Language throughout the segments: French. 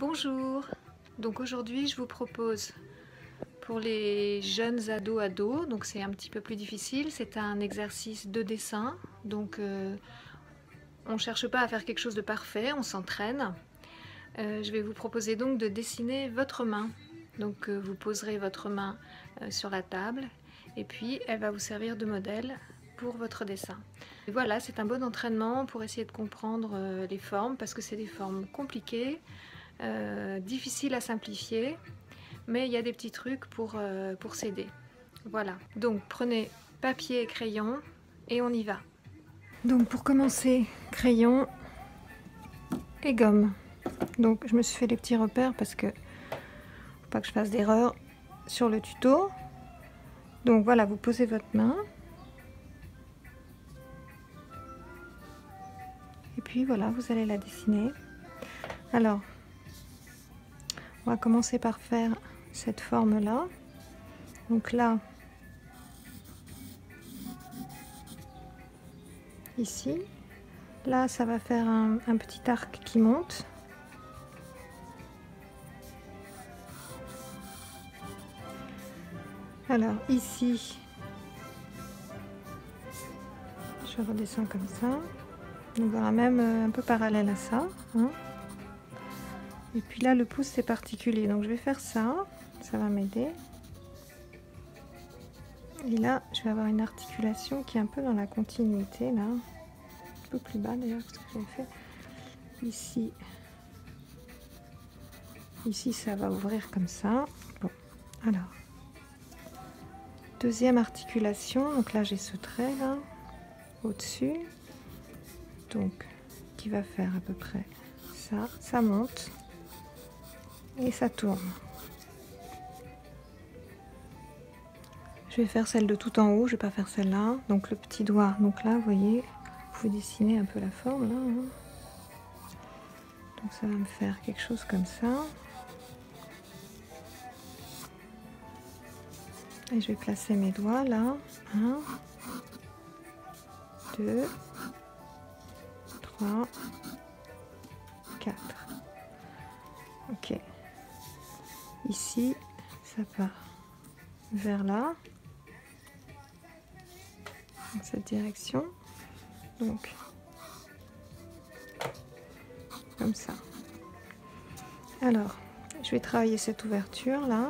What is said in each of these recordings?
Bonjour, donc aujourd'hui je vous propose pour les jeunes ados, donc c'est un petit peu plus difficile, c'est un exercice de dessin, donc on ne cherche pas à faire quelque chose de parfait, on s'entraîne. Je vais vous proposer donc de dessiner votre main, donc vous poserez votre main sur la table et puis elle va vous servir de modèle pour votre dessin. Et voilà, c'est un bon entraînement pour essayer de comprendre les formes parce que c'est des formes compliquées. Difficile à simplifier, mais il y a des petits trucs pour s'aider. Voilà, donc prenez papier et crayon et on y va. Donc pour commencer, crayon et gomme. Donc je me suis fait des petits repères parce que faut pas que je fasse d'erreur sur le tuto. Donc voilà, vous posez votre main. Et puis voilà, vous allez la dessiner. Alors, on va commencer par faire cette forme-là. Donc là, ici, là, ça va faire un petit arc qui monte. Alors ici, je redescends comme ça. Donc voilà, même un peu parallèle à ça. Hein. Et puis là, le pouce, c'est particulier. Donc je vais faire ça. Ça va m'aider. Et là, je vais avoir une articulation qui est un peu dans la continuité, là. Un peu plus bas, d'ailleurs, que ce que j'ai fait. Ici. Ici, ça va ouvrir comme ça. Bon, alors. Deuxième articulation. Donc là, j'ai ce trait, là, au-dessus. Donc, qui va faire à peu près ça. Ça monte. Et ça tourne. Je vais faire celle de tout en haut, je vais pas faire celle-là. Donc le petit doigt, donc là, vous voyez, vous pouvez dessiner un peu la forme là. Hein. Donc ça va me faire quelque chose comme ça. Et je vais placer mes doigts là. 1, 2, 3, 4. Ok. Ici, ça part vers là. Dans cette direction. Donc, comme ça. Alors, je vais travailler cette ouverture là.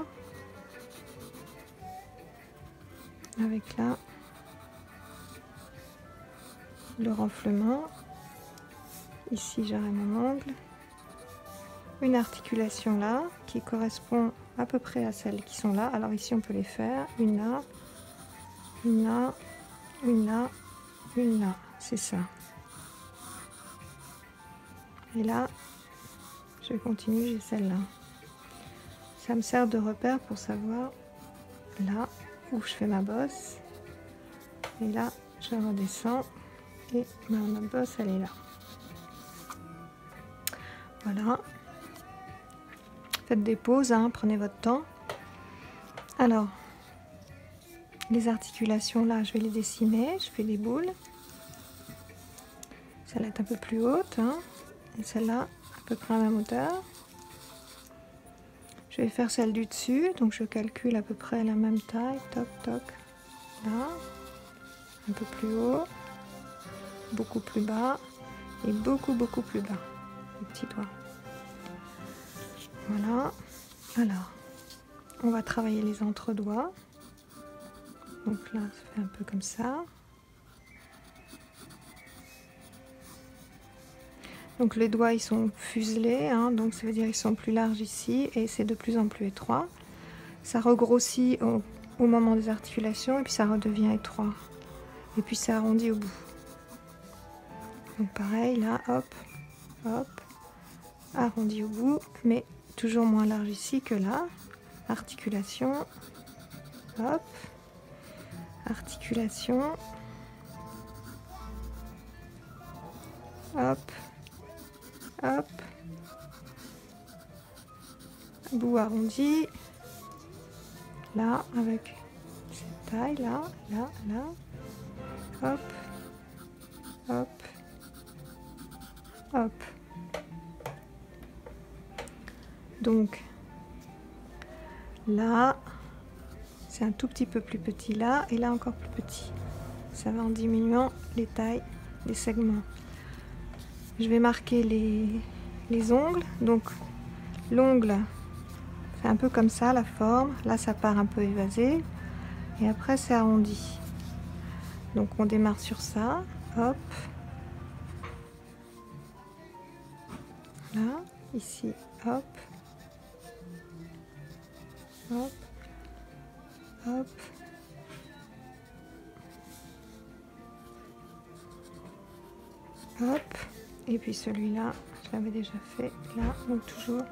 Avec là, le renflement. Ici, j'aurai mon angle. Une articulation là, qui correspond à peu près à celles qui sont là. Alors ici, on peut les faire. Une là, une là, une là, une là. C'est ça. Et là, je continue, j'ai celle-là. Ça me sert de repère pour savoir là où je fais ma bosse. Et là, je redescends. Et ma bosse, elle est là. Voilà. Faites des pauses, hein, prenez votre temps. Alors, les articulations là, je vais les dessiner. Je fais des boules. Celle-là est un peu plus haute. Hein, et celle-là, à peu près à la même hauteur. Je vais faire celle du dessus. Donc, je calcule à peu près la même taille. Toc, toc. Là. Un peu plus haut. Beaucoup plus bas. Et beaucoup, beaucoup plus bas. Le petit doigt. Voilà. Alors, on va travailler les entre-doigts. Donc là, ça fait un peu comme ça. Donc les doigts, ils sont fuselés, hein, donc ça veut dire qu'ils sont plus larges ici et c'est de plus en plus étroit. Ça regrossit au moment des articulations et puis ça redevient étroit. Et puis ça arrondit au bout. Donc pareil, là, hop, hop, arrondi au bout, mais toujours moins large ici que là. Articulation, hop, articulation, hop, hop, bout arrondi, là, avec cette taille, là, là, là, hop, hop, hop. Donc là, c'est un tout petit peu plus petit là, et là encore plus petit. Ça va en diminuant les tailles des segments. Je vais marquer les ongles. Donc l'ongle fait un peu comme ça la forme. Là ça part un peu évasé et après c'est arrondi. Donc on démarre sur ça. Hop. Là, ici, hop. Hop. Hop. Hop. Et puis celui-là, je l'avais déjà fait. Là, donc toujours,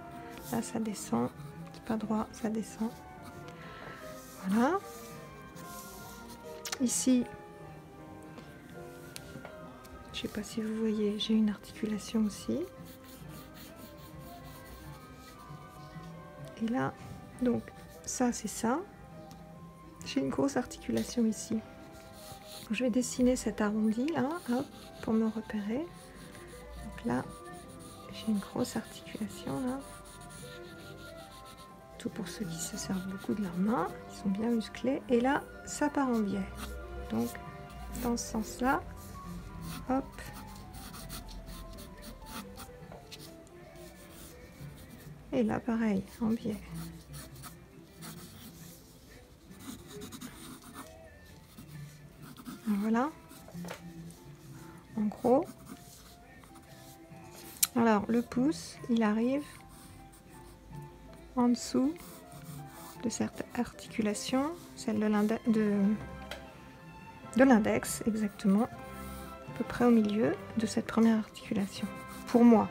là ça descend. C'est pas droit, ça descend. Voilà. Ici, je sais pas si vous voyez, j'ai une articulation aussi. Et là, donc ça c'est ça. J'ai une grosse articulation ici. Donc, je vais dessiner cet arrondi là, hop, pour me repérer. Donc là, j'ai une grosse articulation là. Tout pour ceux qui se servent beaucoup de leurs mains, qui sont bien musclés. Et là, ça part en biais. Donc, dans ce sens-là, hop. Et là, pareil, en biais. Voilà. En gros. Alors, le pouce, il arrive en dessous de cette articulation, celle de l'index, exactement, à peu près au milieu de cette première articulation. Pour moi.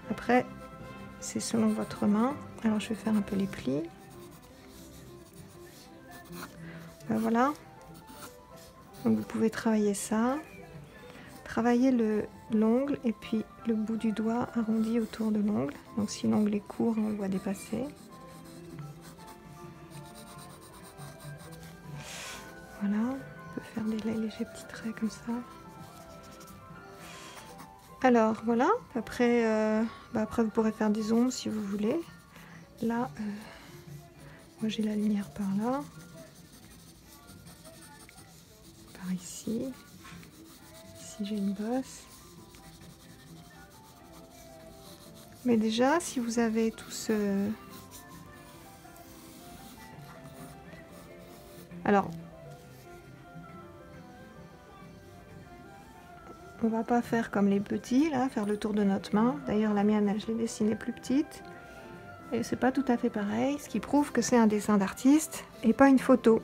Après, c'est selon votre main. Alors je vais faire un peu les plis. Ben voilà. Donc vous pouvez travailler ça. Travailler l'ongle et puis le bout du doigt arrondi autour de l'ongle. Donc si l'ongle est court, on le voit dépasser. Voilà. On peut faire des légers petits traits comme ça. Alors voilà, après, après vous pourrez faire des ombres si vous voulez. Là, moi j'ai la lumière par là, par ici, ici j'ai une bosse. Mais déjà, si vous avez tout ce... Alors, on va pas faire comme les petits, là, faire le tour de notre main. D'ailleurs, la mienne, je l'ai dessinée plus petite. Et c'est pas tout à fait pareil, ce qui prouve que c'est un dessin d'artiste et pas une photo.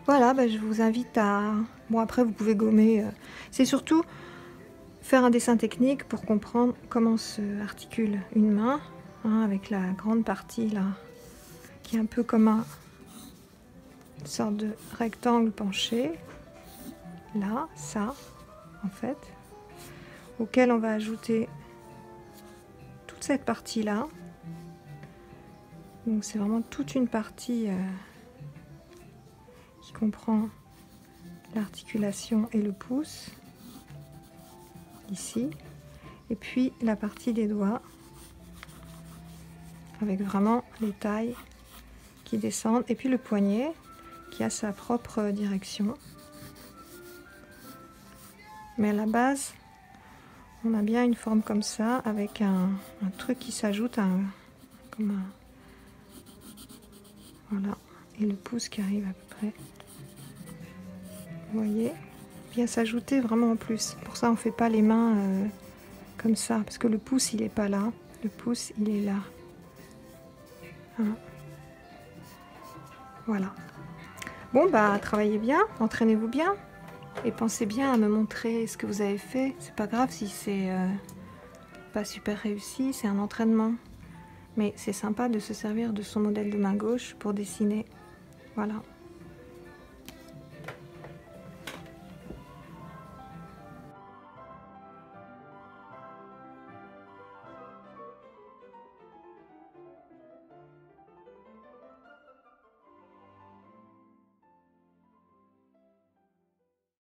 Voilà, je vous invite à... Bon, après, vous pouvez gommer. C'est surtout faire un dessin technique pour comprendre comment se articule une main, hein, avec la grande partie, là, qui est un peu comme une sorte de rectangle penché. Là, ça... en fait, auquel on va ajouter toute cette partie là. Donc c'est vraiment toute une partie qui comprend l'articulation et le pouce ici, et puis la partie des doigts avec vraiment les tailles qui descendent, et puis le poignet qui a sa propre direction. Mais à la base, on a bien une forme comme ça, avec un truc qui s'ajoute, comme un... Voilà, et le pouce qui arrive à peu près. Vous voyez, bien s'ajouter vraiment en plus. Pour ça, on ne fait pas les mains comme ça, parce que le pouce, il n'est pas là. Le pouce, il est là. Hein. Voilà. Bon, travaillez bien, entraînez-vous bien. Et pensez bien à me montrer ce que vous avez fait. C'est pas grave si c'est pas super réussi, c'est un entraînement. Mais c'est sympa de se servir de son modèle de main gauche pour dessiner. Voilà.